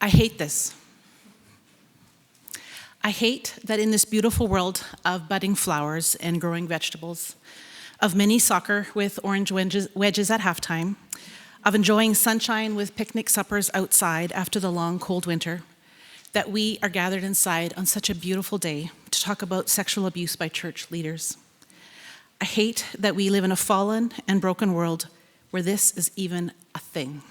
I hate this. I hate that in this beautiful world of budding flowers and growing vegetables, of mini soccer with orange wedges at halftime, of enjoying sunshine with picnic suppers outside after the long, cold winter, that we are gathered inside on such a beautiful day to talk about sexual abuse by church leaders. I hate that we live in a fallen and broken world where this is even a thing.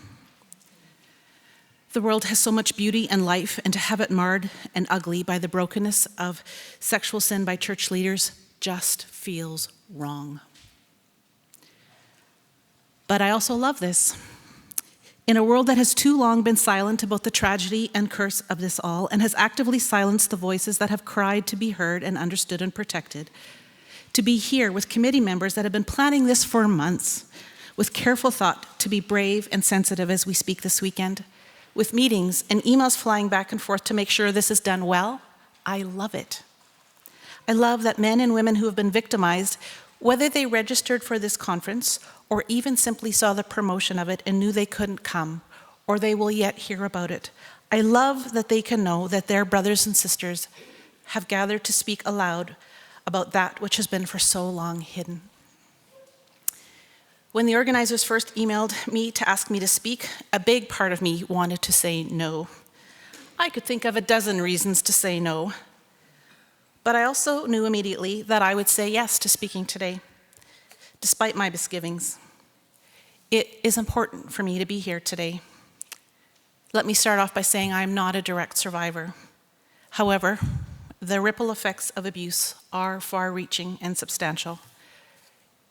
The world has so much beauty and life, and to have it marred and ugly by the brokenness of sexual sin by church leaders just feels wrong. But I also love this. In a world that has too long been silent about the tragedy and curse of this all, and has actively silenced the voices that have cried to be heard and understood and protected, to be here with committee members that have been planning this for months, with careful thought to be brave and sensitive as we speak this weekend, with meetings and emails flying back and forth to make sure this is done well, I love it. I love that men and women who have been victimized, whether they registered for this conference or even simply saw the promotion of it and knew they couldn't come, or they will yet hear about it, I love that they can know that their brothers and sisters have gathered to speak aloud about that which has been for so long hidden. When the organizers first emailed me to ask me to speak, a big part of me wanted to say no. I could think of a dozen reasons to say no, but I also knew immediately that I would say yes to speaking today, despite my misgivings. It is important for me to be here today. Let me start off by saying I am not a direct survivor. However, the ripple effects of abuse are far-reaching and substantial.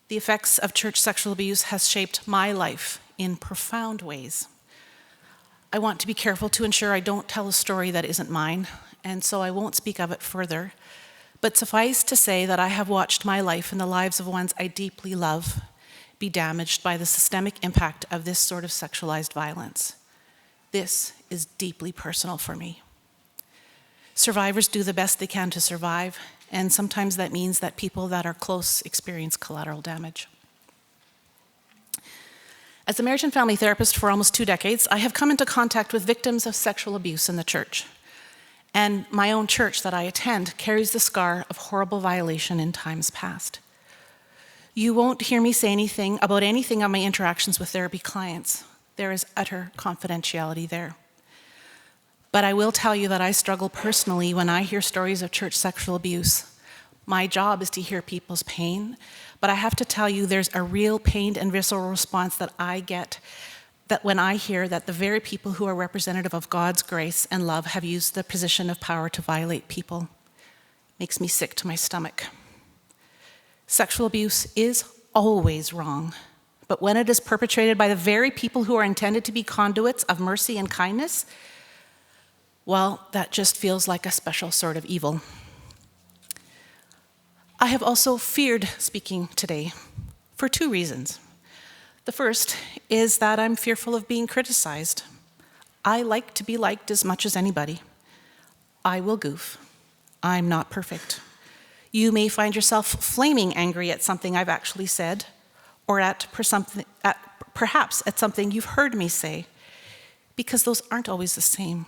The effects of church sexual abuse has shaped my life in profound ways. I want to be careful to ensure I don't tell a story that isn't mine, and so I won't speak of it further. But suffice to say that I have watched my life and the lives of ones I deeply love be damaged by the systemic impact of this sort of sexualized violence. This is deeply personal for me. Survivors do the best they can to survive, and sometimes that means that people that are close experience collateral damage. As a marriage and family therapist for almost 2 decades, I have come into contact with victims of sexual abuse in the church. And my own church that I attend carries the scar of horrible violation in times past. You won't hear me say anything about anything on my interactions with therapy clients. There is utter confidentiality there. But I will tell you that I struggle personally when I hear stories of church sexual abuse. My job is to hear people's pain, but I have to tell you there's a real pained and visceral response that I get that when I hear that the very people who are representative of God's grace and love have used the position of power to violate people. It makes me sick to my stomach. Sexual abuse is always wrong, but when it is perpetrated by the very people who are intended to be conduits of mercy and kindness, well, that just feels like a special sort of evil. I have also feared speaking today for 2 reasons. The first is that I'm fearful of being criticized. I like to be liked as much as anybody. I will goof. I'm not perfect. You may find yourself flaming angry at something I've actually said, or perhaps at something you've heard me say, because those aren't always the same.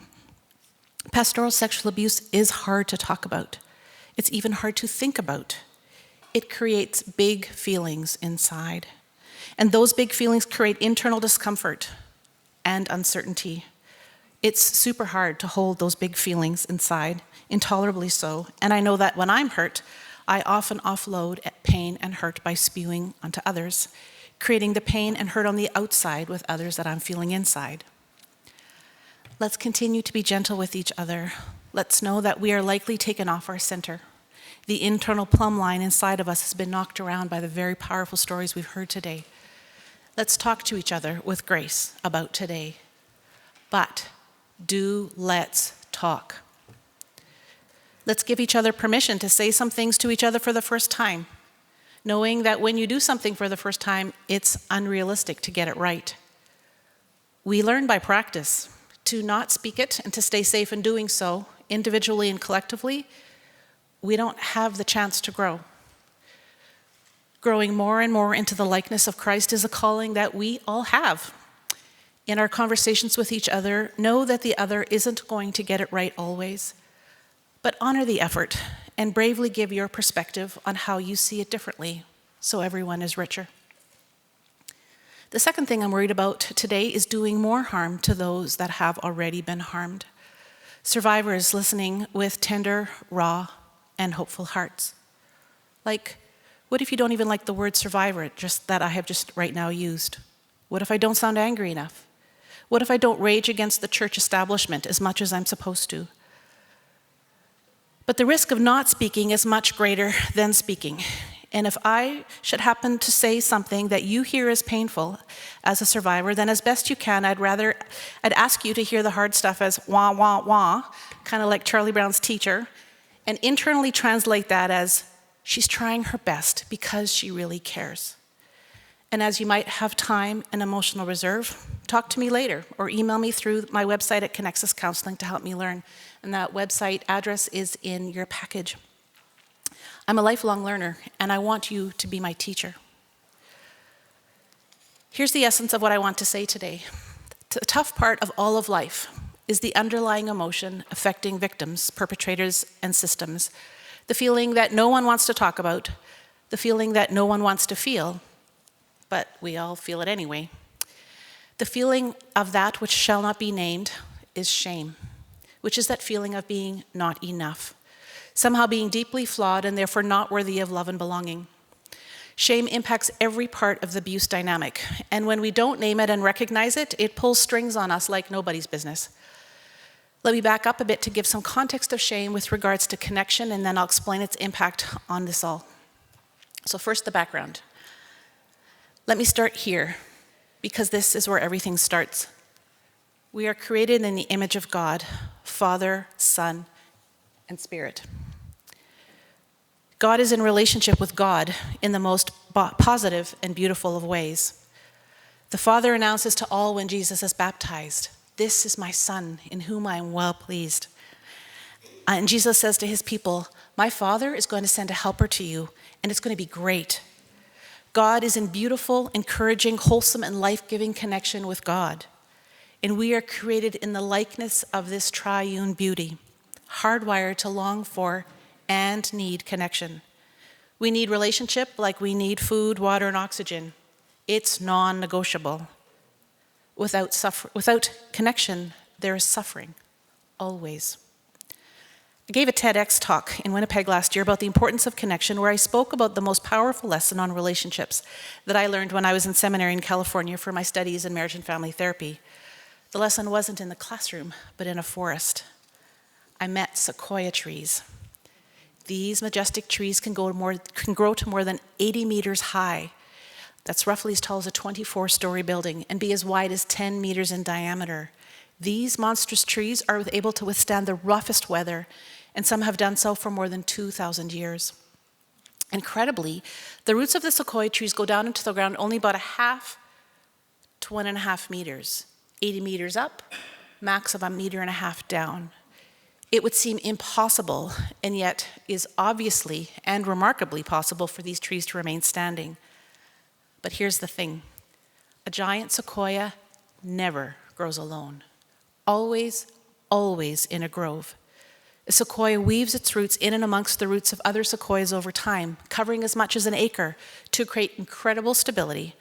Pastoral sexual abuse is hard to talk about. It's even hard to think about. It creates big feelings inside. And those big feelings create internal discomfort and uncertainty. It's super hard to hold those big feelings inside, intolerably so. And I know that when I'm hurt, I often offload pain and hurt by spewing onto others, creating the pain and hurt on the outside with others that I'm feeling inside. Let's continue to be gentle with each other. Let's know that we are likely taken off our center. The internal plumb line inside of us has been knocked around by the very powerful stories we've heard today. Let's talk to each other with grace about today. But let's talk. Let's give each other permission to say some things to each other for the first time, knowing that when you do something for the first time, it's unrealistic to get it right. We learn by practice. To not speak it and to stay safe in doing so, individually and collectively, we don't have the chance to grow. Growing more and more into the likeness of Christ is a calling that we all have. In our conversations with each other, know that the other isn't going to get it right always, but honor the effort and bravely give your perspective on how you see it differently so everyone is richer. The second thing I'm worried about today is doing more harm to those that have already been harmed. Survivors listening with tender, raw, and hopeful hearts. Like, what if you don't even like the word survivor, just that I have just right now used? What if I don't sound angry enough? What if I don't rage against the church establishment as much as I'm supposed to? But the risk of not speaking is much greater than speaking. And if I should happen to say something that you hear as painful as a survivor, then as best you can, I'd ask you to hear the hard stuff as wah, wah, wah, kind of like Charlie Brown's teacher, and internally translate that as she's trying her best because she really cares. And as you might have time and emotional reserve, talk to me later or email me through my website at Conexus Counselling to help me learn. And that website address is in your package. I'm a lifelong learner, and I want you to be my teacher. Here's the essence of what I want to say today. The tough part of all of life is the underlying emotion affecting victims, perpetrators, and systems. The feeling that no one wants to talk about, the feeling that no one wants to feel, but we all feel it anyway. The feeling of that which shall not be named is shame, which is that feeling of being not enough, somehow being deeply flawed and therefore not worthy of love and belonging. Shame impacts every part of the abuse dynamic, and when we don't name it and recognize it, it pulls strings on us like nobody's business. Let me back up a bit to give some context of shame with regards to connection, and then I'll explain its impact on this all. So first, the background. Let me start here, because this is where everything starts. We are created in the image of God, Father, Son, and Spirit. God is in relationship with God in the most positive and beautiful of ways. The Father announces to all when Jesus is baptized, "This is my Son, in whom I am well pleased." And Jesus says to his people, "My Father is going to send a helper to you, and it's going to be great." God is in beautiful, encouraging, wholesome, and life-giving connection with God. And we are created in the likeness of this triune beauty, hardwired to long for and need connection. We need relationship like we need food, water, and oxygen. It's non-negotiable. Without connection, there is suffering, always. I gave a TEDx talk in Winnipeg last year about the importance of connection, where I spoke about the most powerful lesson on relationships that I learned when I was in seminary in California for my studies in marriage and family therapy. The lesson wasn't in the classroom, but in a forest. I met sequoia trees. These majestic trees can grow to more than 80 meters high. That's roughly as tall as a 24-story building, and be as wide as 10 meters in diameter. These monstrous trees are able to withstand the roughest weather, and some have done so for more than 2,000 years. Incredibly, the roots of the sequoia trees go down into the ground only about 1/2 to 1.5 meters. 80 meters up, max of 1.5 meters down. It would seem impossible, and yet is obviously and remarkably possible for these trees to remain standing. But here's the thing. A giant sequoia never grows alone. Always, always in a grove. A sequoia weaves its roots in and amongst the roots of other sequoias over time, covering as much as an acre to create incredible stability.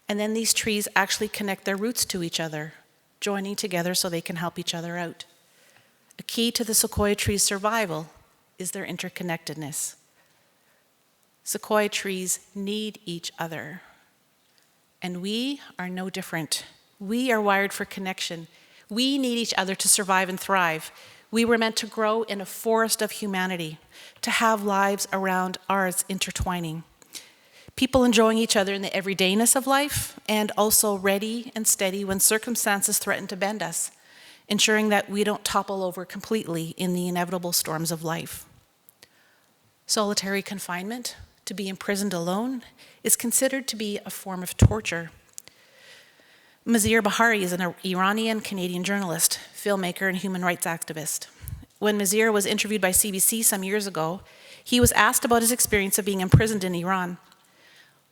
And then these trees actually connect their roots to each other, joining together so they can help each other out. A key to the sequoia tree's survival is their interconnectedness. Sequoia trees need each other. And we are no different. We are wired for connection. We need each other to survive and thrive. We were meant to grow in a forest of humanity, to have lives around ours intertwining. People enjoying each other in the everydayness of life, and also ready and steady when circumstances threaten to bend us, ensuring that we don't topple over completely in the inevitable storms of life. Solitary confinement, to be imprisoned alone, is considered to be a form of torture. Mazir Bahari is an Iranian-Canadian journalist, filmmaker, and human rights activist. When Mazir was interviewed by CBC some years ago, he was asked about his experience of being imprisoned in Iran.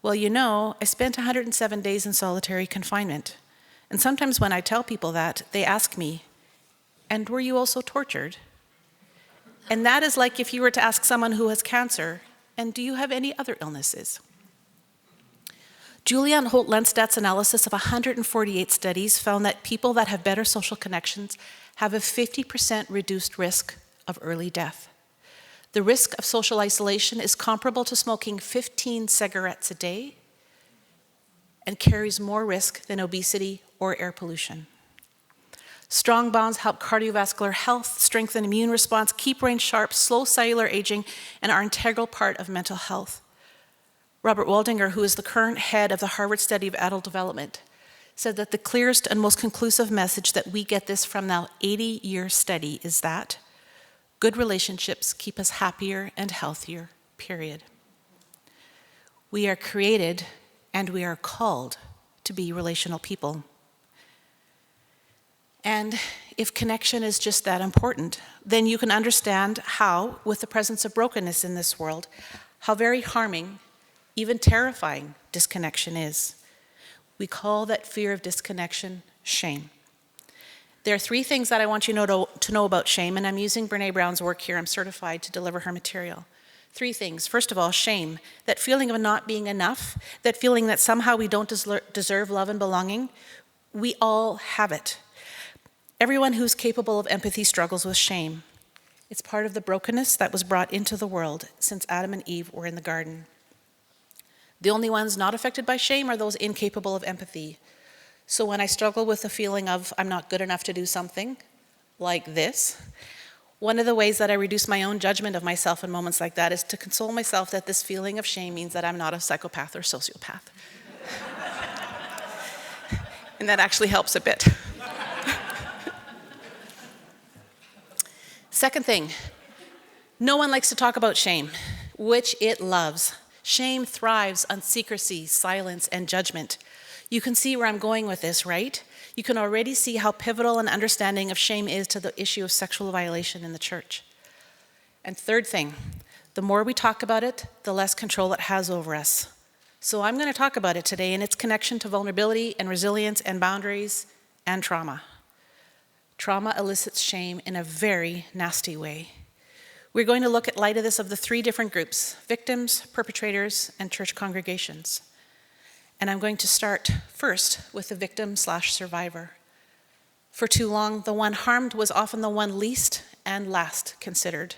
"Well, you know, I spent 107 days in solitary confinement, And sometimes when I tell people that, they ask me, and were you also tortured? And that is like if you were to ask someone who has cancer, and do you have any other illnesses? Julianne Holt-Lenstadt's analysis of 148 studies found that people that have better social connections have a 50% reduced risk of early death. The risk of social isolation is comparable to smoking 15 cigarettes a day and carries more risk than obesity or air pollution. Strong bonds help cardiovascular health, strengthen immune response, keep brain sharp, slow cellular aging, and are an integral part of mental health. Robert Waldinger, who is the current head of the Harvard Study of Adult Development, said that the clearest and most conclusive message that we get this from now 80-year study is that good relationships keep us happier and healthier, period. We are created and we are called to be relational people. And if connection is just that important, then you can understand how, with the presence of brokenness in this world, how very harming, even terrifying, disconnection is. We call that fear of disconnection shame. There are 3 things that I want you to know about shame, and I'm using Brene Brown's work here. I'm certified to deliver her material. 3 things. First of all, shame, that feeling of not being enough, that feeling that somehow we don't deserve love and belonging. We all have it. Everyone who's capable of empathy struggles with shame. It's part of the brokenness that was brought into the world since Adam and Eve were in the garden. The only ones not affected by shame are those incapable of empathy. So when I struggle with the feeling of I'm not good enough to do something like this, one of the ways that I reduce my own judgment of myself in moments like that is to console myself that this feeling of shame means that I'm not a psychopath or sociopath. And that actually helps a bit. Second thing, no one likes to talk about shame, which it loves. Shame thrives on secrecy, silence, and judgment. You can see where I'm going with this, right? You can already see how pivotal an understanding of shame is to the issue of sexual violation in the church. And third thing, the more we talk about it, the less control it has over us. So I'm going to talk about it today and its connection to vulnerability and resilience and boundaries and trauma. Trauma elicits shame in a very nasty way. We're going to look at light of this of the 3 different groups: victims, perpetrators, and church congregations. And I'm going to start first with the victim/survivor. For too long, the one harmed was often the one least and last considered.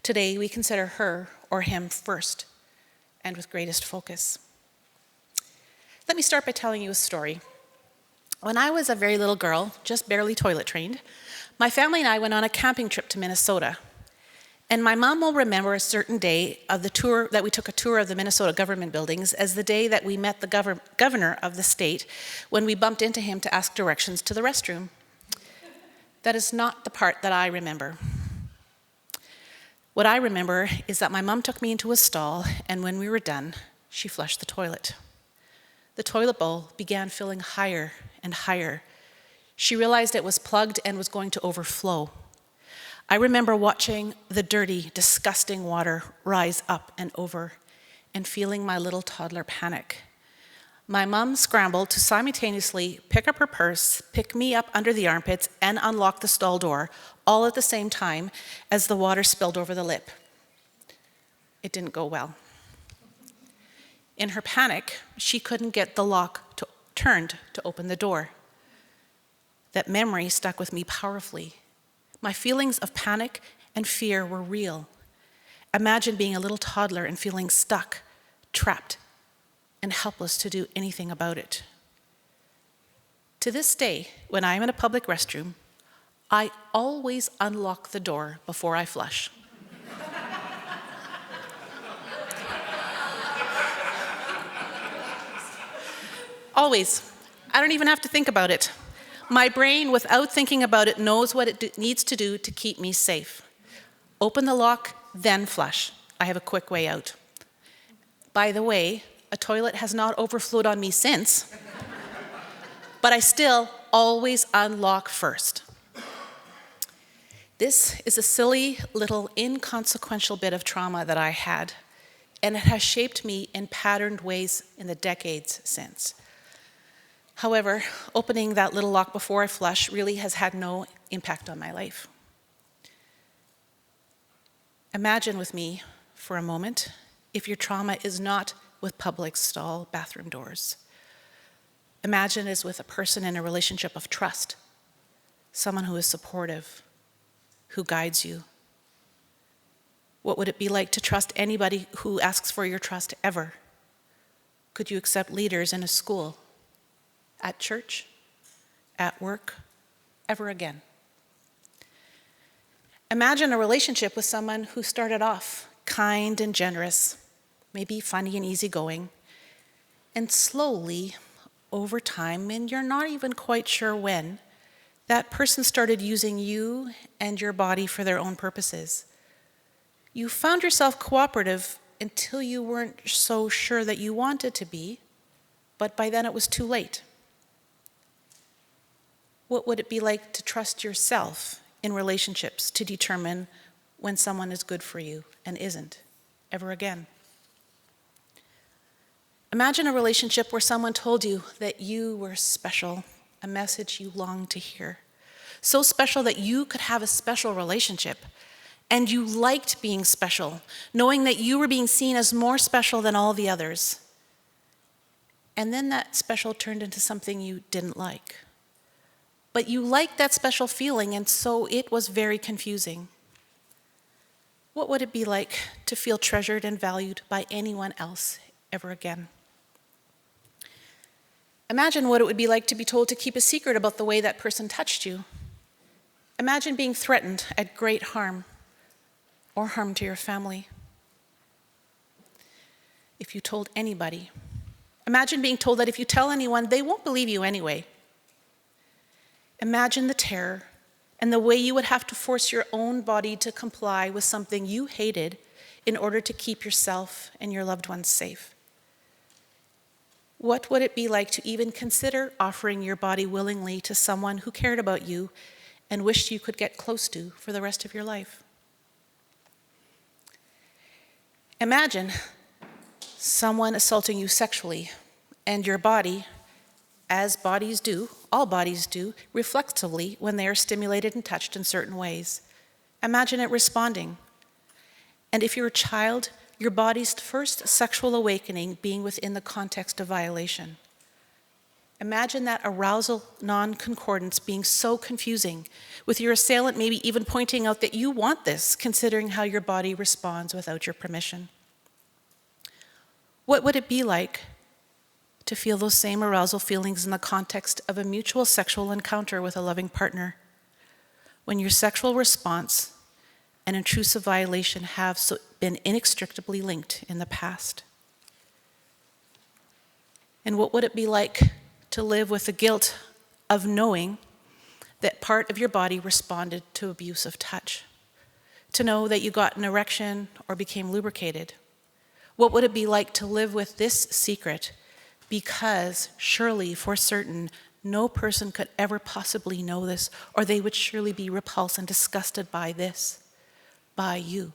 Today, we consider her or him first and with greatest focus. Let me start by telling you a story. When I was a very little girl, just barely toilet trained, my family and I went on a camping trip to Minnesota. And my mom will remember a certain day of the tour, that we took a tour of the Minnesota government buildings, as the day that we met the governor of the state when we bumped into him to ask directions to the restroom. That is not the part that I remember. What I remember is that my mom took me into a stall, and when we were done, she flushed the toilet. The toilet bowl began filling higher and higher. She realized it was plugged and was going to overflow. I remember watching the dirty, disgusting water rise up and over and feeling my little toddler panic. My mom scrambled to simultaneously pick up her purse, pick me up under the armpits, and unlock the stall door, all at the same time as the water spilled over the lip. It didn't go well. In her panic, she couldn't get the lock turned to open the door. That memory stuck with me powerfully. My feelings of panic and fear were real. Imagine being a little toddler and feeling stuck, trapped, and helpless to do anything about it. To this day, when I am in a public restroom, I always unlock the door before I flush. Always. I don't even have to think about it. My brain, without thinking about it, knows what it needs to do to keep me safe. Open the lock, then flush. I have a quick way out. By the way, a toilet has not overflowed on me since, but I still always unlock first. This is a silly, little, inconsequential bit of trauma that I had, and it has shaped me in patterned ways in the decades since. However, opening that little lock before I flush really has had no impact on my life. Imagine with me for a moment if your trauma is not with public stall bathroom doors. Imagine it is with a person in a relationship of trust, someone who is supportive, who guides you. What would it be like to trust anybody who asks for your trust ever? Could you accept leaders in a school, at church, at work, ever again? Imagine a relationship with someone who started off kind and generous, maybe funny and easygoing, and slowly, over time, and you're not even quite sure when, that person started using you and your body for their own purposes. You found yourself cooperative until you weren't so sure that you wanted to be, but by then it was too late. What would it be like to trust yourself in relationships to determine when someone is good for you and isn't, ever again? Imagine a relationship where someone told you that you were special, a message you longed to hear. So special that you could have a special relationship, and you liked being special, knowing that you were being seen as more special than all the others. And then that special turned into something you didn't like. But you liked that special feeling, and so it was very confusing. What would it be like to feel treasured and valued by anyone else ever again? Imagine what it would be like to be told to keep a secret about the way that person touched you. Imagine being threatened at great harm or harm to your family. If you told anybody, imagine being told that if you tell anyone, they won't believe you anyway. Imagine the terror and the way you would have to force your own body to comply with something you hated in order to keep yourself and your loved ones safe. What would it be like to even consider offering your body willingly to someone who cared about you and wished you could get close to for the rest of your life? Imagine someone assaulting you sexually and your body, as bodies do, all bodies do, reflexively when they are stimulated and touched in certain ways. Imagine it responding. And if you're a child, your body's first sexual awakening being within the context of violation. Imagine that arousal non-concordance being so confusing, with your assailant maybe even pointing out that you want this, considering how your body responds without your permission. What would it be like to feel those same arousal feelings in the context of a mutual sexual encounter with a loving partner, when your sexual response and intrusive violation have been inextricably linked in the past? And what would it be like to live with the guilt of knowing that part of your body responded to abusive touch? To know that you got an erection or became lubricated? What would it be like to live with this secret, because surely, for certain, no person could ever possibly know this, or they would surely be repulsed and disgusted by this, by you?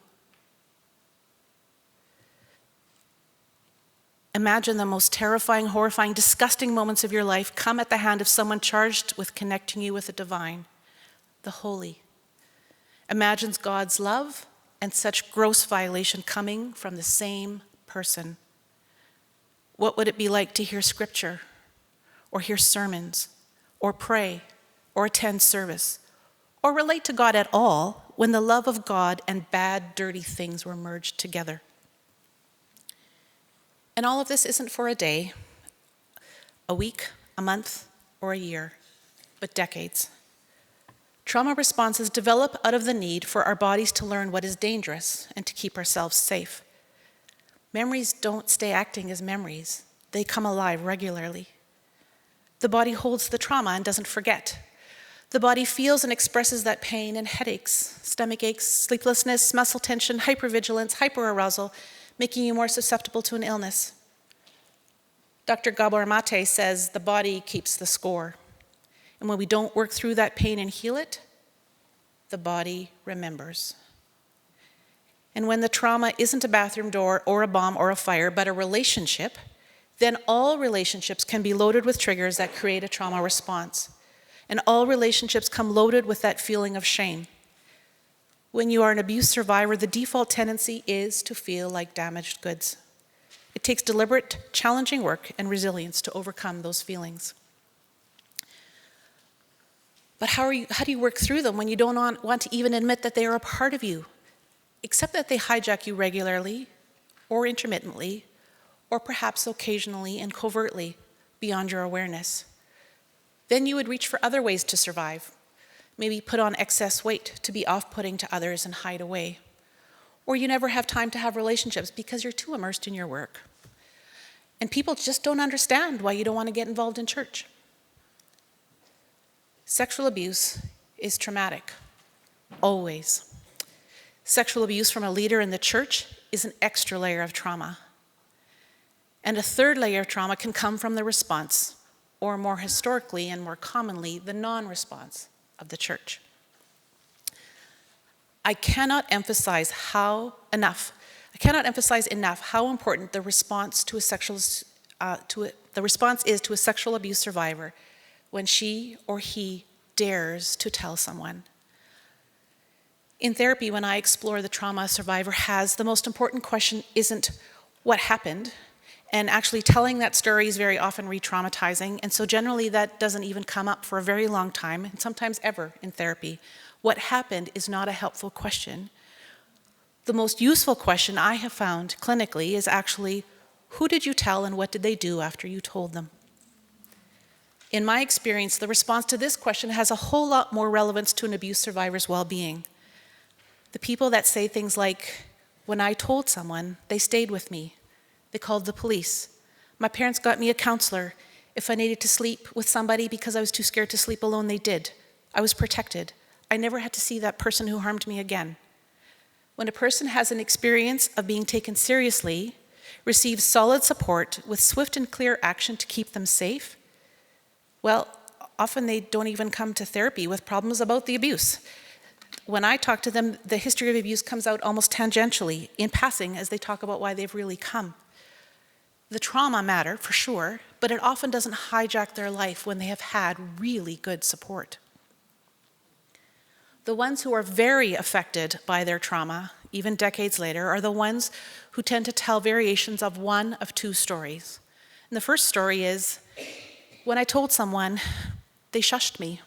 Imagine the most terrifying, horrifying, disgusting moments of your life come at the hand of someone charged with connecting you with the divine, the holy. Imagine God's love and such gross violation coming from the same person. What would it be like to hear scripture, or hear sermons, or pray, or attend service, or relate to God at all when the love of God and bad, dirty things were merged together? And all of this isn't for a day, a week, a month, or a year, but decades. Trauma responses develop out of the need for our bodies to learn what is dangerous and to keep ourselves safe. Memories don't stay acting as memories. They come alive regularly. The body holds the trauma and doesn't forget. The body feels and expresses that pain and headaches, stomach aches, sleeplessness, muscle tension, hypervigilance, hyperarousal, making you more susceptible to an illness. Dr. Gabor Mate says the body keeps the score. And when we don't work through that pain and heal it, the body remembers. And when the trauma isn't a bathroom door or a bomb or a fire, but a relationship, then all relationships can be loaded with triggers that create a trauma response. And all relationships come loaded with that feeling of shame. When you are an abuse survivor, the default tendency is to feel like damaged goods. It takes deliberate, challenging work and resilience to overcome those feelings. But how do you work through them when you don't want to even admit that they are a part of you? Except that they hijack you regularly, or intermittently, or perhaps occasionally and covertly beyond your awareness. Then you would reach for other ways to survive. Maybe put on excess weight to be off-putting to others and hide away. Or you never have time to have relationships because you're too immersed in your work. And people just don't understand why you don't want to get involved in church. Sexual abuse is traumatic, always. Sexual abuse from a leader in the church is an extra layer of trauma. And a third layer of trauma can come from the response, or more historically and more commonly, the non-response of the church. I cannot emphasize enough how important the response to a sexual abuse survivor when she or he dares to tell someone. In therapy, when I explore the trauma a survivor has, the most important question isn't what happened, and actually telling that story is very often re-traumatizing, and so generally that doesn't even come up for a very long time, and sometimes ever in therapy. What happened is not a helpful question. The most useful question I have found clinically is actually, who did you tell and what did they do after you told them? In my experience, the response to this question has a whole lot more relevance to an abuse survivor's well-being. The people that say things like, when I told someone, they stayed with me. They called the police. My parents got me a counselor. If I needed to sleep with somebody because I was too scared to sleep alone, they did. I was protected. I never had to see that person who harmed me again. When a person has an experience of being taken seriously, receives solid support with swift and clear action to keep them safe, well, often they don't even come to therapy with problems about the abuse. When I talk to them, the history of abuse comes out almost tangentially, in passing, as they talk about why they've really come. The trauma matter, for sure, but it often doesn't hijack their life when they have had really good support. The ones who are very affected by their trauma, even decades later, are the ones who tend to tell variations of one of two stories. And the first story is, when I told someone, they shushed me,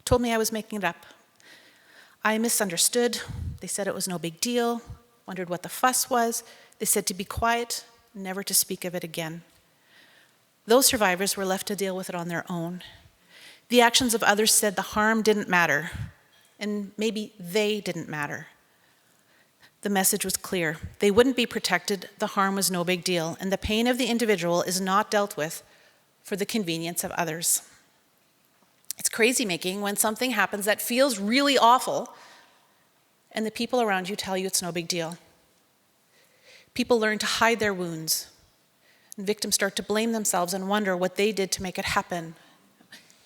told me I was making it up. I misunderstood. They said it was no big deal, wondered what the fuss was. They said to be quiet, never to speak of it again. Those survivors were left to deal with it on their own. The actions of others said the harm didn't matter, and maybe they didn't matter. The message was clear. They wouldn't be protected, the harm was no big deal, and the pain of the individual is not dealt with for the convenience of others. It's crazy making when something happens that feels really awful, and the people around you tell you it's no big deal. People learn to hide their wounds, and victims start to blame themselves and wonder what they did to make it happen,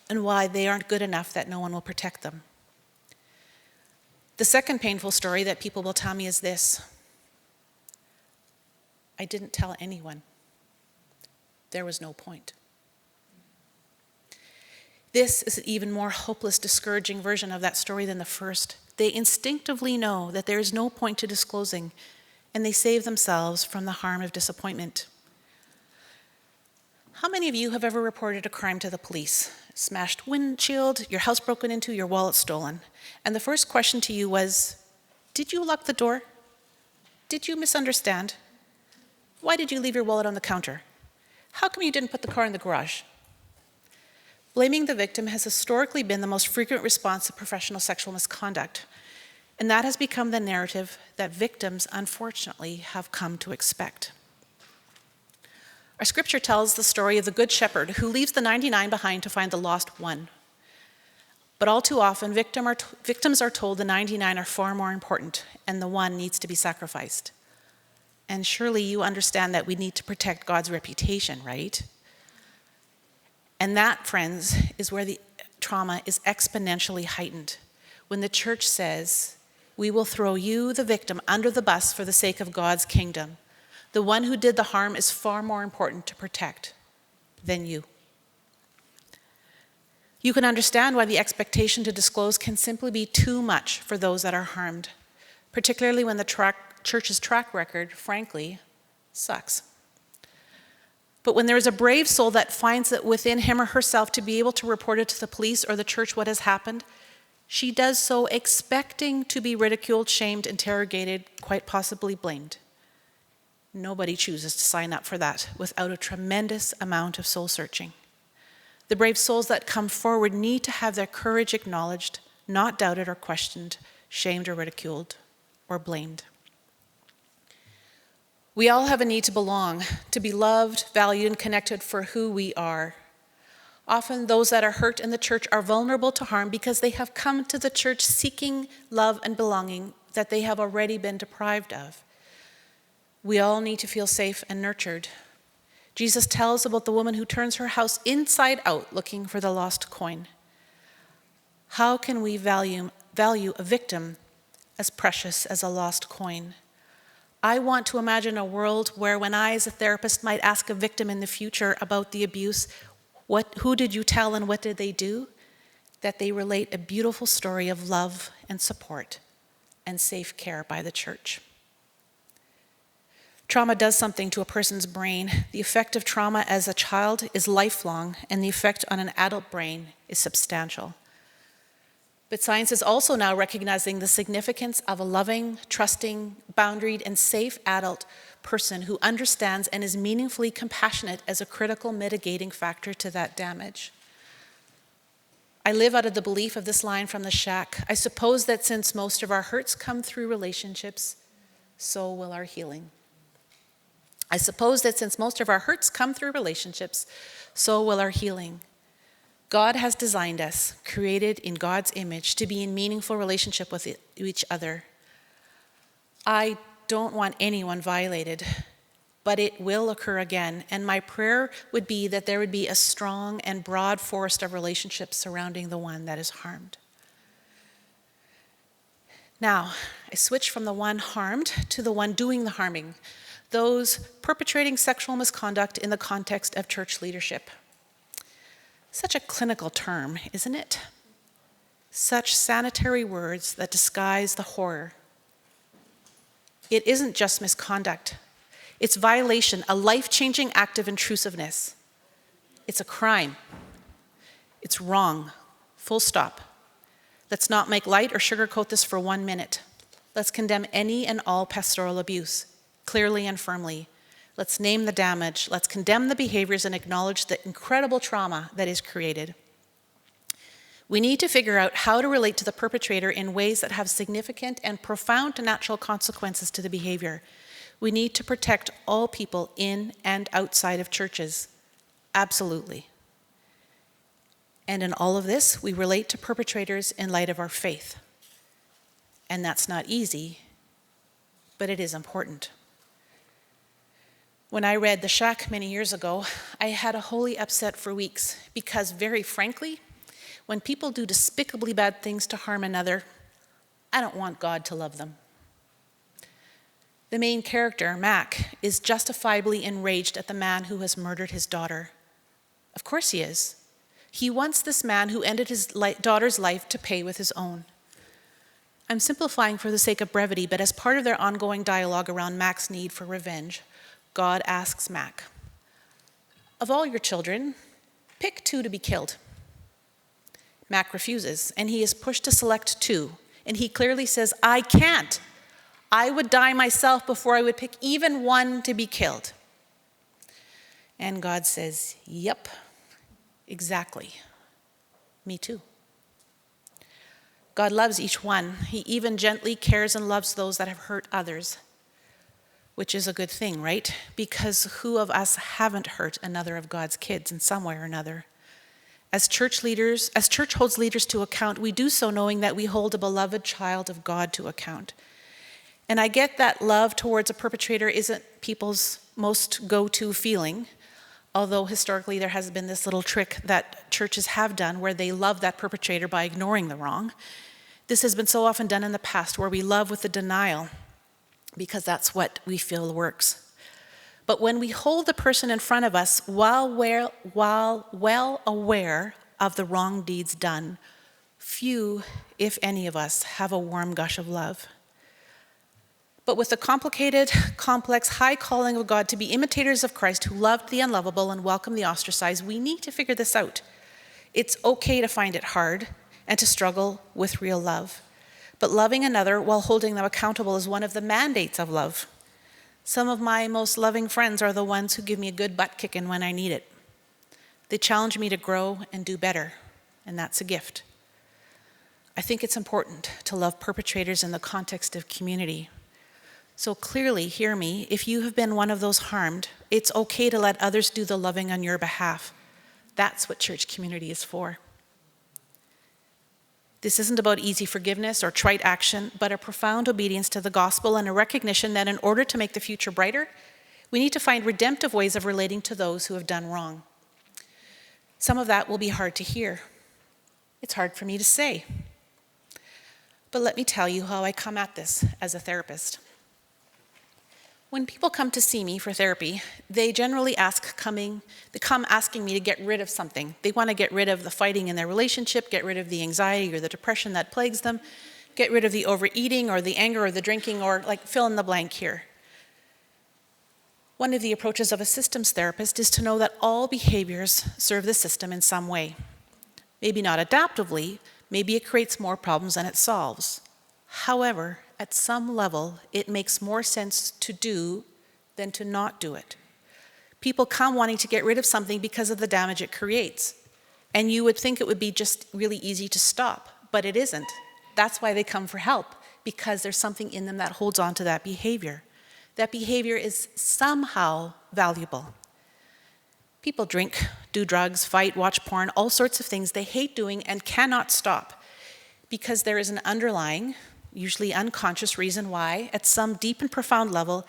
and why they aren't good enough that no one will protect them. The second painful story that people will tell me is this: I didn't tell anyone. There was no point. This is an even more hopeless, discouraging version of that story than the first. They instinctively know that there is no point to disclosing, and they save themselves from the harm of disappointment. How many of you have ever reported a crime to the police? Smashed windshield, your house broken into, your wallet stolen. And the first question to you was, did you lock the door? Did you misunderstand? Why did you leave your wallet on the counter? How come you didn't put the car in the garage? Blaming the victim has historically been the most frequent response to professional sexual misconduct, and that has become the narrative that victims, unfortunately, have come to expect. Our scripture tells the story of the Good Shepherd who leaves the 99 behind to find the lost one. But all too often, victims are told the 99 are far more important, and the one needs to be sacrificed. And surely you understand that we need to protect God's reputation, right? And that, friends, is where the trauma is exponentially heightened. When the church says, we will throw you, the victim, under the bus for the sake of God's kingdom. The one who did the harm is far more important to protect than you. You can understand why the expectation to disclose can simply be too much for those that are harmed, particularly when the church's track record, frankly, sucks. But when there is a brave soul that finds it within him or herself to be able to report it to the police or the church what has happened, she does so expecting to be ridiculed, shamed, interrogated, quite possibly blamed. Nobody chooses to sign up for that without a tremendous amount of soul searching. The brave souls that come forward need to have their courage acknowledged, not doubted or questioned, shamed or ridiculed or blamed. We all have a need to belong, to be loved, valued, and connected for who we are. Often those that are hurt in the church are vulnerable to harm because they have come to the church seeking love and belonging that they have already been deprived of. We all need to feel safe and nurtured. Jesus tells about the woman who turns her house inside out looking for the lost coin. How can we value a victim as precious as a lost coin? I want to imagine a world where when I, as a therapist, might ask a victim in the future about the abuse, who did you tell and what did they do? That they relate a beautiful story of love and support and safe care by the church. Trauma does something to a person's brain. The effect of trauma as a child is lifelong, and the effect on an adult brain is substantial. But science is also now recognizing the significance of a loving, trusting, boundaried, and safe adult person who understands and is meaningfully compassionate as a critical mitigating factor to that damage. I live out of the belief of this line from The Shack. I suppose that since most of our hurts come through relationships, so will our healing. I suppose that since most of our hurts come through relationships, so will our healing. God has designed us, created in God's image, to be in meaningful relationship with each other. I don't want anyone violated, but it will occur again, and my prayer would be that there would be a strong and broad forest of relationships surrounding the one that is harmed. Now, I switch from the one harmed to the one doing the harming, those perpetrating sexual misconduct in the context of church leadership. Such a clinical term, isn't it? Such sanitary words that disguise the horror. It isn't just misconduct. It's violation, a life-changing act of intrusiveness. It's a crime. It's wrong. Full stop. Let's not make light or sugarcoat this for 1 minute. Let's condemn any and all pastoral abuse, clearly and firmly. Let's name the damage. Let's condemn the behaviors and acknowledge the incredible trauma that is created. We need to figure out how to relate to the perpetrator in ways that have significant and profound natural consequences to the behavior. We need to protect all people in and outside of churches. Absolutely. And in all of this, we relate to perpetrators in light of our faith. And that's not easy, but it is important. When I read The Shack many years ago, I had a holy upset for weeks because, very frankly, when people do despicably bad things to harm another, I don't want God to love them. The main character, Mac, is justifiably enraged at the man who has murdered his daughter. Of course he is. He wants this man who ended his daughter's life to pay with his own. I'm simplifying for the sake of brevity, but as part of their ongoing dialogue around Mac's need for revenge, God asks Mac, "Of all your children, pick 2 to be killed." Mac refuses, and he is pushed to select 2, and he clearly says, "I can't. I would die myself before I would pick even 1 to be killed." And God says, "Yep, exactly. Me too." God loves each one. He even gently cares and loves those that have hurt others, which is a good thing, right? Because who of us haven't hurt another of God's kids in some way or another? As church holds leaders to account, we do so knowing that we hold a beloved child of God to account. And I get that love towards a perpetrator isn't people's most go-to feeling, although historically there has been this little trick that churches have done where they love that perpetrator by ignoring the wrong. This has been so often done in the past where we love with the denial because that's what we feel works. But when we hold the person in front of us while well aware of the wrong deeds done, few, if any of us, have a warm gush of love. But with the complicated, complex, high calling of God to be imitators of Christ who loved the unlovable and welcomed the ostracized, we need to figure this out. It's okay to find it hard and to struggle with real love. But loving another while holding them accountable is one of the mandates of love. Some of my most loving friends are the ones who give me a good butt kicking when I need it. They challenge me to grow and do better, and that's a gift. I think it's important to love perpetrators in the context of community. So clearly, hear me, if you have been one of those harmed, it's okay to let others do the loving on your behalf. That's what church community is for. This isn't about easy forgiveness or trite action, but a profound obedience to the gospel and a recognition that in order to make the future brighter, we need to find redemptive ways of relating to those who have done wrong. Some of that will be hard to hear. It's hard for me to say. But let me tell you how I come at this as a therapist. When people come to see me for therapy, they generally come asking me to get rid of something. They want to get rid of the fighting in their relationship, get rid of the anxiety or the depression that plagues them, get rid of the overeating or the anger or the drinking, or like fill in the blank here. One of the approaches of a systems therapist is to know that all behaviors serve the system in some way. Maybe not adaptively, maybe it creates more problems than it solves. However, at some level, it makes more sense to do than to not do it. People come wanting to get rid of something because of the damage it creates. And you would think it would be just really easy to stop, but it isn't. That's why they come for help, because there's something in them that holds on to that behavior. That behavior is somehow valuable. People drink, do drugs, fight, watch porn, all sorts of things they hate doing and cannot stop, because there is an underlying, usually unconscious reason why, at some deep and profound level,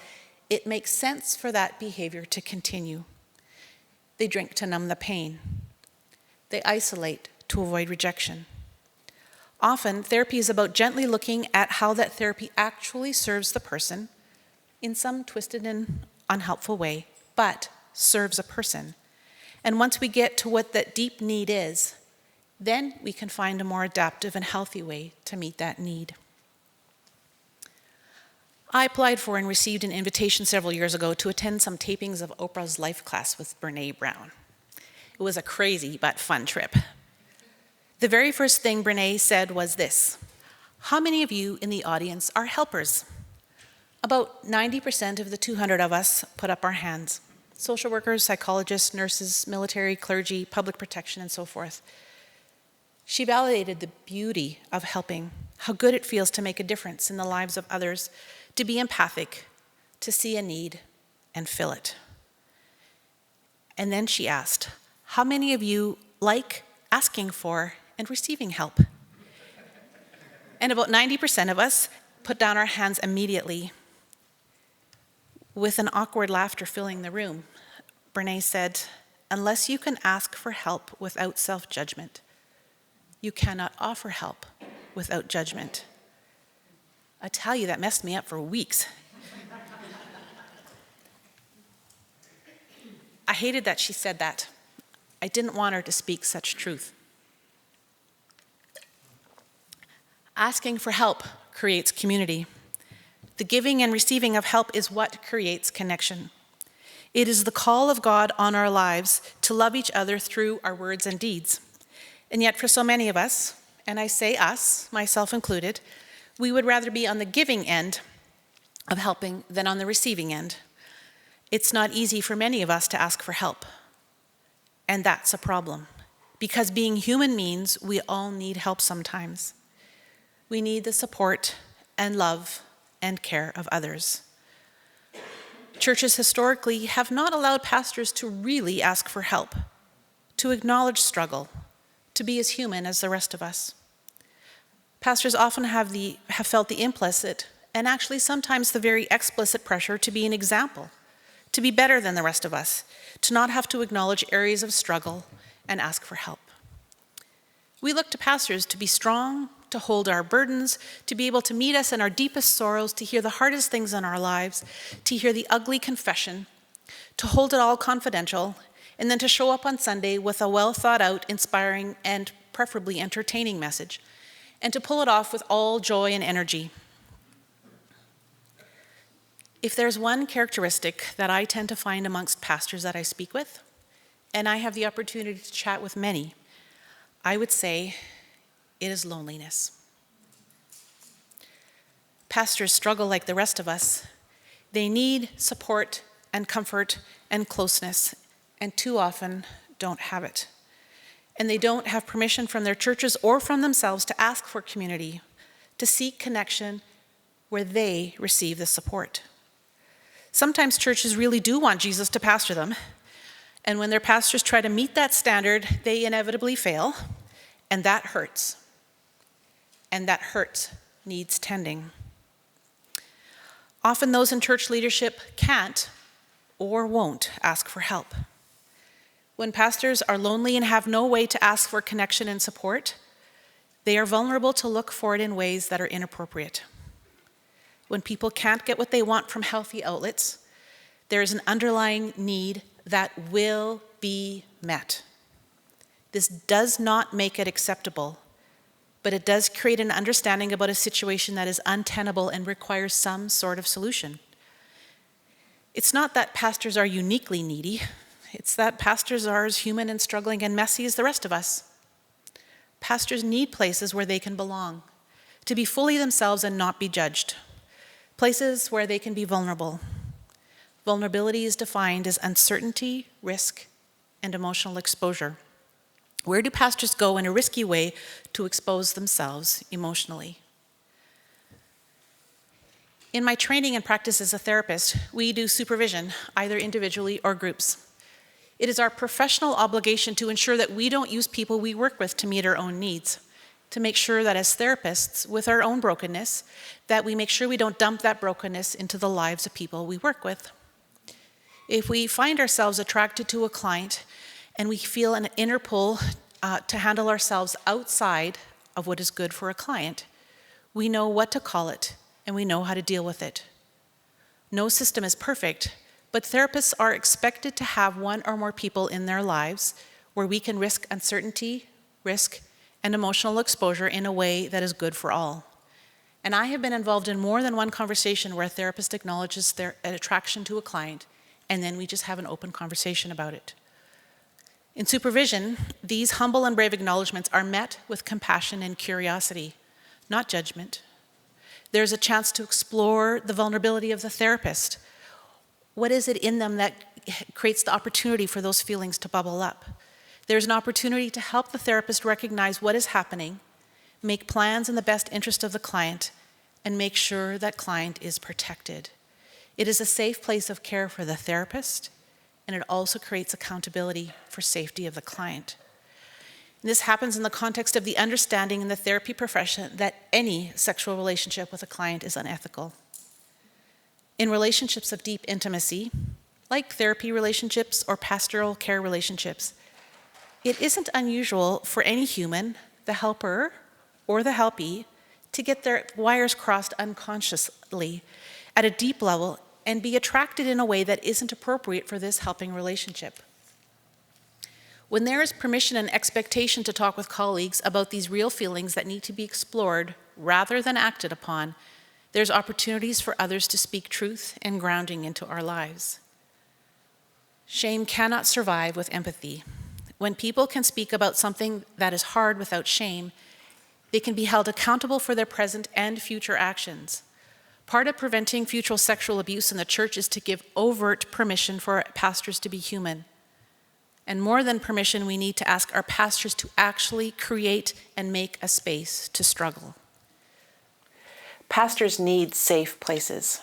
it makes sense for that behavior to continue. They drink to numb the pain. They isolate to avoid rejection. Often, therapy is about gently looking at how that therapy actually serves the person in some twisted and unhelpful way, but serves a person. And once we get to what that deep need is, then we can find a more adaptive and healthy way to meet that need. I applied for and received an invitation several years ago to attend some tapings of Oprah's Life class with Brene Brown. It was a crazy but fun trip. The very first thing Brene said was this: how many of you in the audience are helpers? About 90% of the 200 of us put up our hands. Social workers, psychologists, nurses, military, clergy, public protection, and so forth. She validated the beauty of helping, how good it feels to make a difference in the lives of others, to be empathic, to see a need and fill it. And then she asked, how many of you like asking for and receiving help? And about 90% of us put down our hands immediately. With an awkward laughter filling the room, Brene said, unless you can ask for help without self-judgment, you cannot offer help without judgment. I tell you, that messed me up for weeks. I hated that she said that. I didn't want her to speak such truth. Asking for help creates community. The giving and receiving of help is what creates connection. It is the call of God on our lives to love each other through our words and deeds. And yet for so many of us, and I say us, myself included, we would rather be on the giving end of helping than on the receiving end. It's not easy for many of us to ask for help. And that's a problem, because being human means we all need help sometimes. We need the support and love and care of others. Churches historically have not allowed pastors to really ask for help, to acknowledge struggle, to be as human as the rest of us. Pastors often have felt the implicit and actually sometimes the very explicit pressure to be an example, to be better than the rest of us, to not have to acknowledge areas of struggle and ask for help. We look to pastors to be strong, to hold our burdens, to be able to meet us in our deepest sorrows, to hear the hardest things in our lives, to hear the ugly confession, to hold it all confidential, and then to show up on Sunday with a well-thought-out, inspiring, and preferably entertaining message, and to pull it off with all joy and energy. If there's one characteristic that I tend to find amongst pastors that I speak with, and I have the opportunity to chat with many, I would say it is loneliness. Pastors struggle like the rest of us. They need support and comfort and closeness, and too often don't have it. And they don't have permission from their churches or from themselves to ask for community, to seek connection where they receive the support. Sometimes churches really do want Jesus to pastor them, and when their pastors try to meet that standard, they inevitably fail, and that hurts. And that hurt needs tending. Often those in church leadership can't or won't ask for help. When pastors are lonely and have no way to ask for connection and support, they are vulnerable to look for it in ways that are inappropriate. When people can't get what they want from healthy outlets, there is an underlying need that will be met. This does not make it acceptable, but it does create an understanding about a situation that is untenable and requires some sort of solution. It's not that pastors are uniquely needy. It's that pastors are as human and struggling and messy as the rest of us. Pastors need places where they can belong, to be fully themselves and not be judged. Places where they can be vulnerable. Vulnerability is defined as uncertainty, risk, and emotional exposure. Where do pastors go in a risky way to expose themselves emotionally? In my training and practice as a therapist, we do supervision, either individually or groups. It is our professional obligation to ensure that we don't use people we work with to meet our own needs, to make sure that as therapists, with our own brokenness, that we make sure we don't dump that brokenness into the lives of people we work with. If we find ourselves attracted to a client and we feel an inner pull to handle ourselves outside of what is good for a client, we know what to call it and we know how to deal with it. No system is perfect, but therapists are expected to have one or more people in their lives where we can risk uncertainty, risk, and emotional exposure in a way that is good for all. And I have been involved in more than one conversation where a therapist acknowledges their attraction to a client, and then we just have an open conversation about it. In supervision, these humble and brave acknowledgements are met with compassion and curiosity, not judgment. There's a chance to explore the vulnerability of the therapist. What is it in them that creates the opportunity for those feelings to bubble up? There's an opportunity to help the therapist recognize what is happening, make plans in the best interest of the client, and make sure that client is protected. It is a safe place of care for the therapist, and it also creates accountability for safety of the client. And this happens in the context of the understanding in the therapy profession that any sexual relationship with a client is unethical. In relationships of deep intimacy, like therapy relationships or pastoral care relationships, it isn't unusual for any human, the helper or the helpee, to get their wires crossed unconsciously at a deep level and be attracted in a way that isn't appropriate for this helping relationship. When there is permission and expectation to talk with colleagues about these real feelings that need to be explored rather than acted upon, there's opportunities for others to speak truth and grounding into our lives. Shame cannot survive with empathy. When people can speak about something that is hard without shame, they can be held accountable for their present and future actions. Part of preventing future sexual abuse in the church is to give overt permission for pastors to be human. And more than permission, we need to ask our pastors to actually create and make a space to struggle. Pastors need safe places,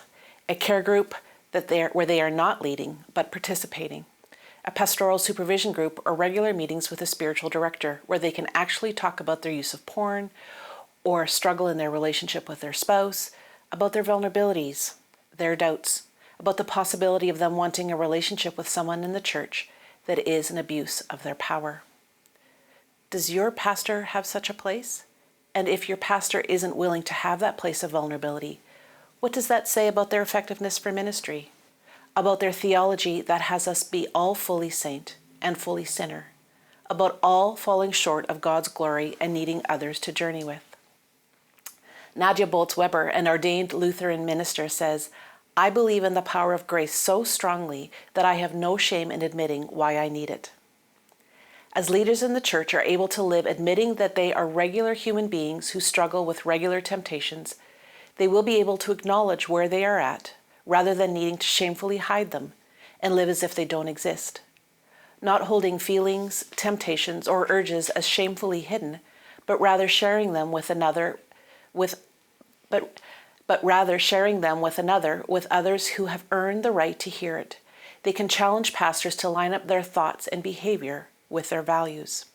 a care group where they are not leading, but participating, a pastoral supervision group or regular meetings with a spiritual director where they can actually talk about their use of porn or struggle in their relationship with their spouse, about their vulnerabilities, their doubts, about the possibility of them wanting a relationship with someone in the church that is an abuse of their power. Does your pastor have such a place? And if your pastor isn't willing to have that place of vulnerability, what does that say about their effectiveness for ministry? about their theology that has us be all fully saint and fully sinner, about all falling short of God's glory and needing others to journey with. Nadia Bolz-Weber, an ordained Lutheran minister, says, "I believe in the power of grace so strongly that I have no shame in admitting why I need it." As leaders in the church are able to live admitting that they are regular human beings who struggle with regular temptations, they will be able to acknowledge where they are at, rather than needing to shamefully hide them and live as if they don't exist. Not holding feelings, temptations, or urges as shamefully hidden, but rather sharing them with another, with others who have earned the right to hear it. They can challenge pastors to line up their thoughts and behavior with their values.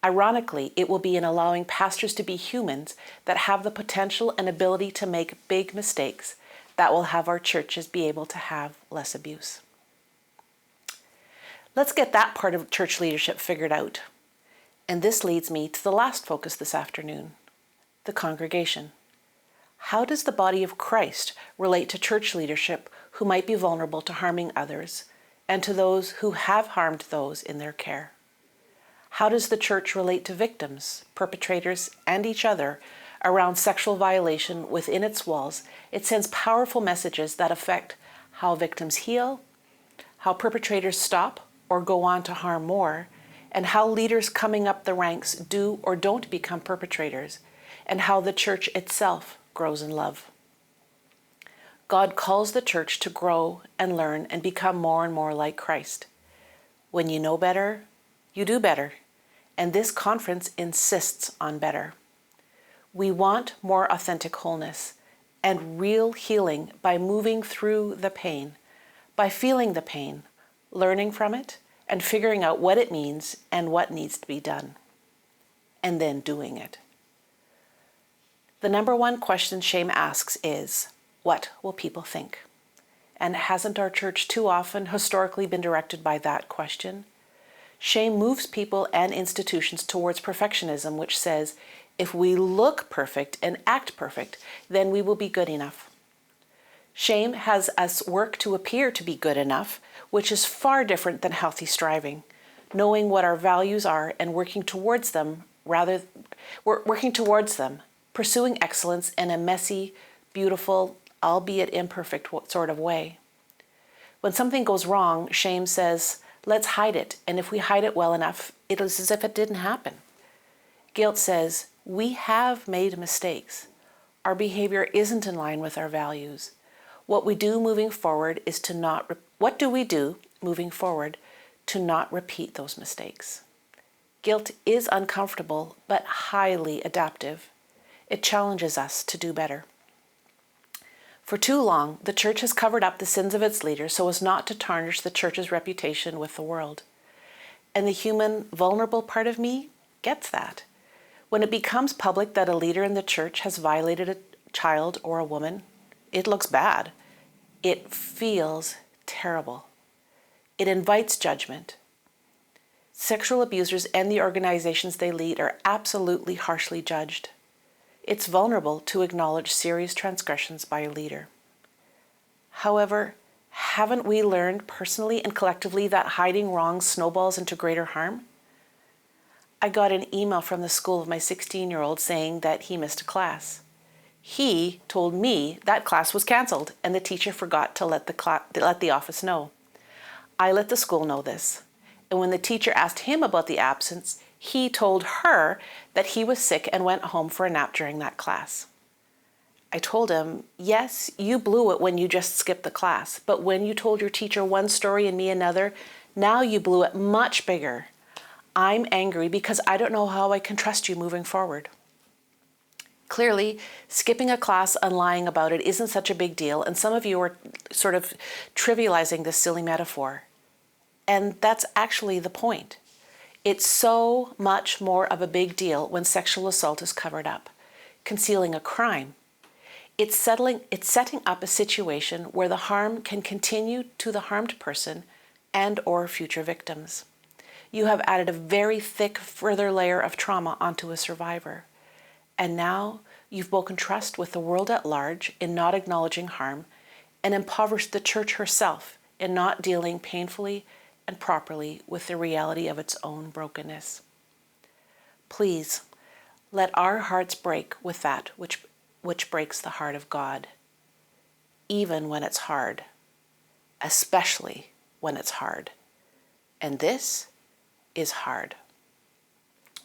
Ironically, it will be in allowing pastors to be humans that have the potential and ability to make big mistakes that will have our churches be able to have less abuse. Let's get that part of church leadership figured out. And this leads me to the last focus this afternoon, the congregation. How does the body of Christ relate to church leadership who might be vulnerable to harming others and to those who have harmed those in their care? How does the church relate to victims, perpetrators, and each other around sexual violation within its walls? It sends powerful messages that affect how victims heal, how perpetrators stop or go on to harm more, and how leaders coming up the ranks do or don't become perpetrators, and how the church itself grows in love. God calls the church to grow and learn and become more and more like Christ. When you know better, you do better, and this conference insists on better. We want more authentic wholeness and real healing by moving through the pain, by feeling the pain, learning from it, and figuring out what it means and what needs to be done, and then doing it. The number one question shame asks is, what will people think? And hasn't our church too often historically been directed by that question? Shame moves people and institutions towards perfectionism, which says, if we look perfect and act perfect, then we will be good enough. Shame has us work to appear to be good enough, which is far different than healthy striving, knowing what our values are and working towards them, pursuing excellence in a messy, beautiful, albeit imperfect sort of way. When something goes wrong, shame says, let's hide it, and if we hide it well enough, it is as if it didn't happen. Guilt says, we have made mistakes. Our behavior isn't in line with our values. What do we do moving forward to not repeat those mistakes? Guilt is uncomfortable, but highly adaptive. It challenges us to do better. For too long, the church has covered up the sins of its leaders so as not to tarnish the church's reputation with the world. And the human, vulnerable part of me gets that. When it becomes public that a leader in the church has violated a child or a woman, it looks bad. It feels terrible. It invites judgment. Sexual abusers and the organizations they lead are absolutely harshly judged. It's vulnerable to acknowledge serious transgressions by a leader. However, haven't we learned personally and collectively that hiding wrongs snowballs into greater harm? I got an email from the school of my 16-year-old saying that he missed a class. He told me that class was canceled and the teacher forgot to let the office know. I let the school know this. And when the teacher asked him about the absence, he told her that he was sick and went home for a nap during that class. I told him, yes, you blew it when you just skipped the class, but when you told your teacher one story and me another, now you blew it much bigger. I'm angry because I don't know how I can trust you moving forward. Clearly, skipping a class and lying about it isn't such a big deal, and some of you are sort of trivializing this silly metaphor. And that's actually the point. It's so much more of a big deal when sexual assault is covered up, concealing a crime. It's setting up a situation where the harm can continue to the harmed person and or future victims. You have added a very thick further layer of trauma onto a survivor. And now you've broken trust with the world at large in not acknowledging harm and impoverish the church herself in not dealing painfully and properly with the reality of its own brokenness. Please, let our hearts break with that which breaks the heart of God, even when it's hard, especially when it's hard. And this is hard.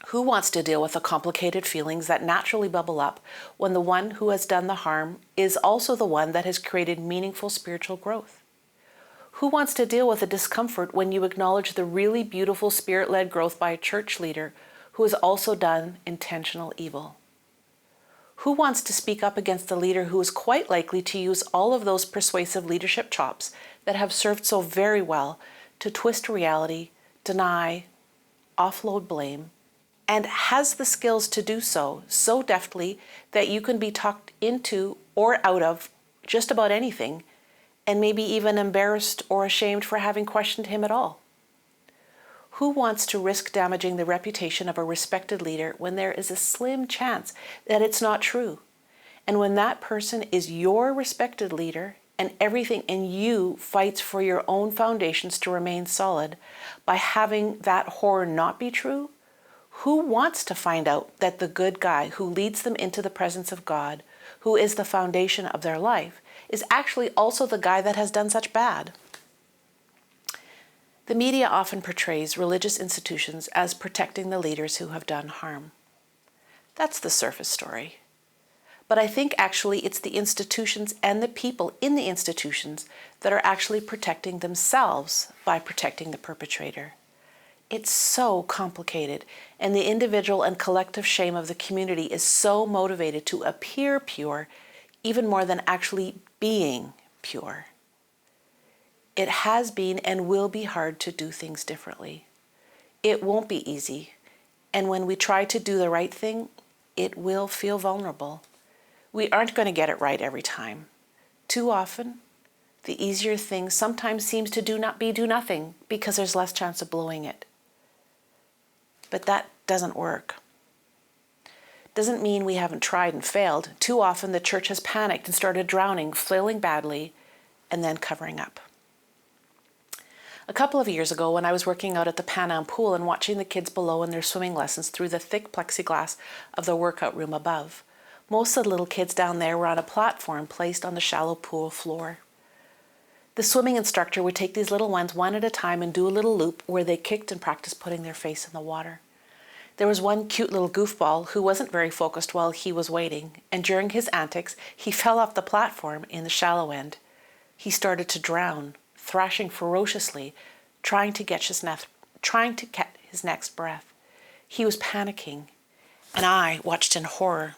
Who wants to deal with the complicated feelings that naturally bubble up when the one who has done the harm is also the one that has created meaningful spiritual growth? Who wants to deal with the discomfort when you acknowledge the really beautiful spirit-led growth by a church leader who has also done intentional evil? Who wants to speak up against the leader who is quite likely to use all of those persuasive leadership chops that have served so very well to twist reality, deny, offload blame, and has the skills to do so deftly that you can be talked into or out of just about anything, and maybe even embarrassed or ashamed for having questioned him at all? Who wants to risk damaging the reputation of a respected leader when there is a slim chance that it's not true? And when that person is your respected leader and everything in you fights for your own foundations to remain solid by having that horror not be true? Who wants to find out that the good guy who leads them into the presence of God, who is the foundation of their life, is actually also the guy that has done such bad? The media often portrays religious institutions as protecting the leaders who have done harm. That's the surface story. But I think actually it's the institutions and the people in the institutions that are actually protecting themselves by protecting the perpetrator. It's so complicated, and the individual and collective shame of the community is so motivated to appear pure, even more than actually being pure. It has been and will be hard to do things differently. It won't be easy, and when we try to do the right thing, it will feel vulnerable. We aren't going to get it right every time. Too often, the easier thing sometimes seems to do nothing because there's less chance of blowing it. But that doesn't work. Doesn't mean we haven't tried and failed. Too often the church has panicked and started drowning, flailing badly, and then covering up. A couple of years ago, when I was working out at the Pan Am pool and watching the kids below in their swimming lessons through the thick plexiglass of the workout room above, most of the little kids down there were on a platform placed on the shallow pool floor. The swimming instructor would take these little ones one at a time and do a little loop where they kicked and practiced putting their face in the water. There was one cute little goofball who wasn't very focused while he was waiting, and during his antics, he fell off the platform in the shallow end. He started to drown, thrashing ferociously, trying to get his next breath. He was panicking, and I watched in horror.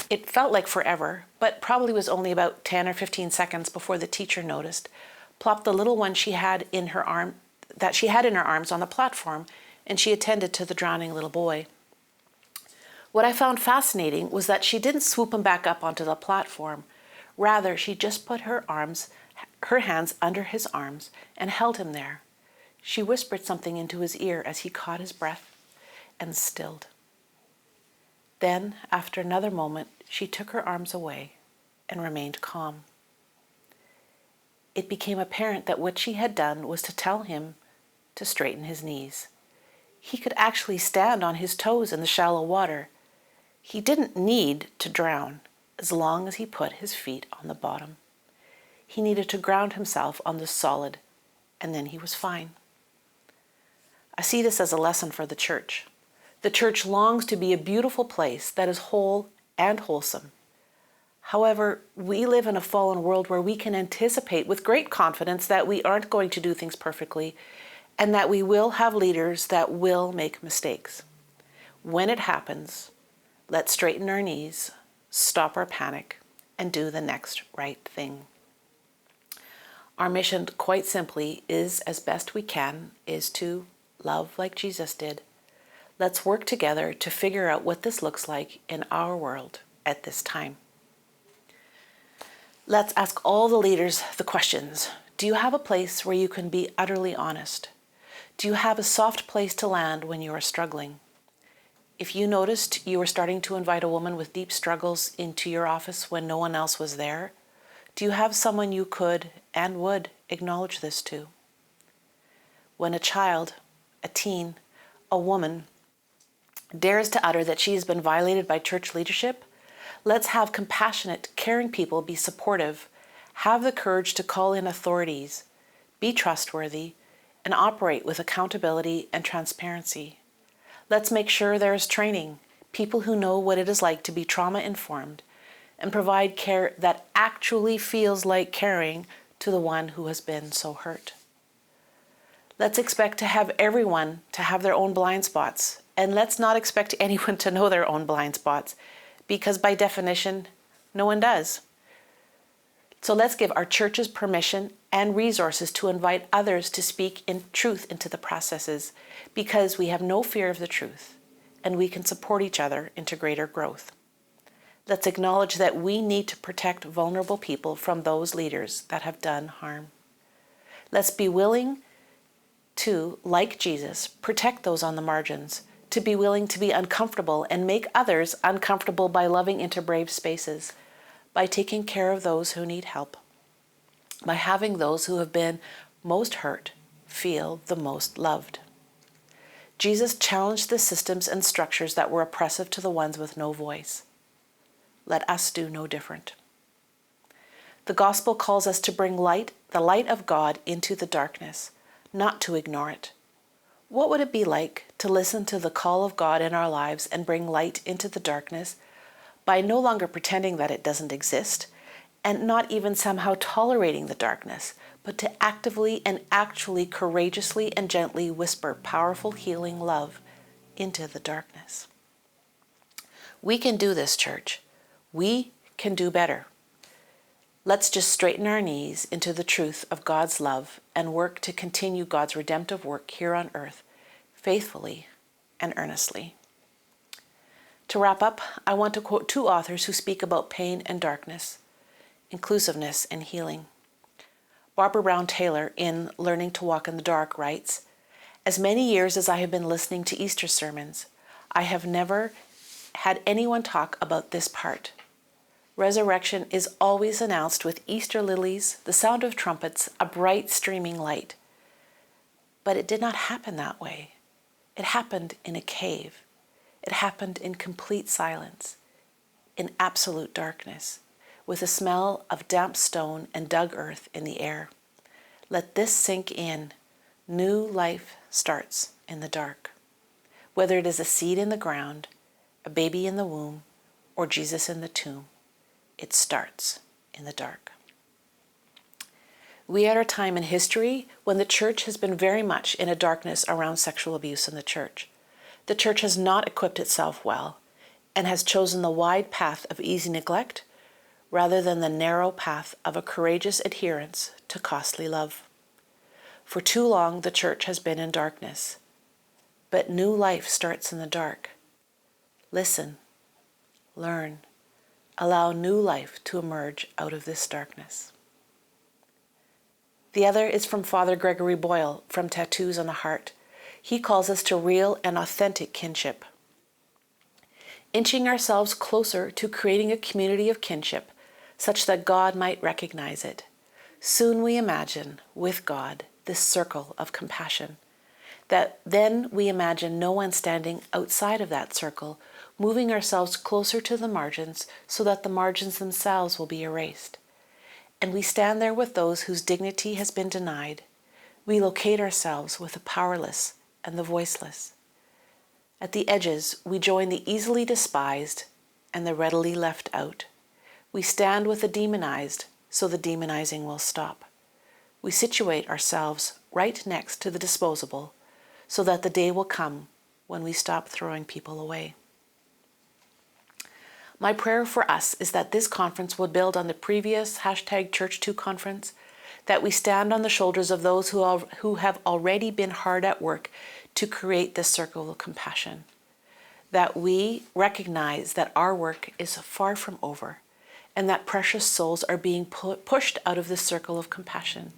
It felt like forever, but probably was only about 10 or 15 seconds before the teacher noticed, plopped the little one she had in her arms on the platform, and she attended to the drowning little boy. What I found fascinating was that she didn't swoop him back up onto the platform. Rather, she just put her hands under his arms and held him there. She whispered something into his ear as he caught his breath and stilled. Then, after another moment, she took her arms away and remained calm. It became apparent that what she had done was to tell him to straighten his knees. He could actually stand on his toes in the shallow water. He didn't need to drown as long as he put his feet on the bottom. He needed to ground himself on the solid, and then he was fine. I see this as a lesson for the church. The church longs to be a beautiful place that is whole and wholesome. However, we live in a fallen world where we can anticipate with great confidence that we aren't going to do things perfectly and that we will have leaders that will make mistakes. When it happens, let's straighten our knees, stop our panic, and do the next right thing. Our mission, quite simply, is, as best we can, is to love like Jesus did. Let's work together to figure out what this looks like in our world at this time. Let's ask all the leaders the questions. Do you have a place where you can be utterly honest? Do you have a soft place to land when you are struggling? If you noticed you were starting to invite a woman with deep struggles into your office when no one else was there, Do you have someone you could and would acknowledge this to? When a child, a teen, a woman dares to utter that she has been violated by church leadership, let's have compassionate, caring people be supportive, have the courage to call in authorities, be trustworthy, and operate with accountability and transparency. Let's make sure there is training, people who know what it is like to be trauma-informed, and provide care that actually feels like caring to the one who has been so hurt. Let's expect to have everyone to have their own blind spots, and let's not expect anyone to know their own blind spots, because by definition, no one does. So let's give our churches permission and resources to invite others to speak in truth into the processes, because we have no fear of the truth, and we can support each other into greater growth. Let's acknowledge that we need to protect vulnerable people from those leaders that have done harm. Let's be willing to, like Jesus, protect those on the margins, to be willing to be uncomfortable and make others uncomfortable by loving into brave spaces, by taking care of those who need help, by having those who have been most hurt feel the most loved. Jesus challenged the systems and structures that were oppressive to the ones with no voice. Let us do no different. The gospel calls us to bring light, the light of God, into the darkness, not to ignore it. What would it be like to listen to the call of God in our lives and bring light into the darkness by no longer pretending that it doesn't exist and not even somehow tolerating the darkness, but to actively and actually courageously and gently whisper powerful healing love into the darkness? We can do this, church. We can do better. Let's just straighten our knees into the truth of God's love and work to continue God's redemptive work here on earth, faithfully and earnestly. To wrap up, I want to quote two authors who speak about pain and darkness, inclusiveness and healing. Barbara Brown Taylor, in Learning to Walk in the Dark, writes, "As many years as I have been listening to Easter sermons, I have never had anyone talk about this part. Resurrection is always announced with Easter lilies, the sound of trumpets, a bright streaming light. But it did not happen that way. It happened in a cave. It happened in complete silence, in absolute darkness, with a smell of damp stone and dug earth in the air. Let this sink in. New life starts in the dark. Whether it is a seed in the ground, a baby in the womb, or Jesus in the tomb, it starts in the dark." We are at a time in history when the church has been very much in a darkness around sexual abuse in the church. The church has not equipped itself well and has chosen the wide path of easy neglect rather than the narrow path of a courageous adherence to costly love. For too long, the church has been in darkness, but new life starts in the dark. Listen, learn, allow new life to emerge out of this darkness. The other is from Father Gregory Boyle from Tattoos on the Heart. He calls us to real and authentic kinship. Inching ourselves closer to creating a community of kinship such that God might recognize it. Soon we imagine, with God, this circle of compassion. That then we imagine no one standing outside of that circle, moving ourselves closer to the margins so that the margins themselves will be erased. And we stand there with those whose dignity has been denied. We locate ourselves with the powerless and the voiceless. At the edges, we join the easily despised and the readily left out. We stand with the demonized so the demonizing will stop. We situate ourselves right next to the disposable so that the day will come when we stop throwing people away. My prayer for us is that this conference will build on the previous #Church2 conference, that we stand on the shoulders of those who have already been hard at work to create this circle of compassion, that we recognize that our work is far from over, and that precious souls are being pushed out of this circle of compassion.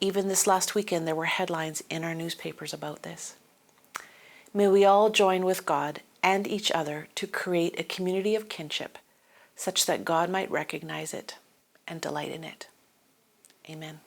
Even this last weekend, there were headlines in our newspapers about this. May we all join with God and each other to create a community of kinship such that God might recognize it and delight in it. Amen.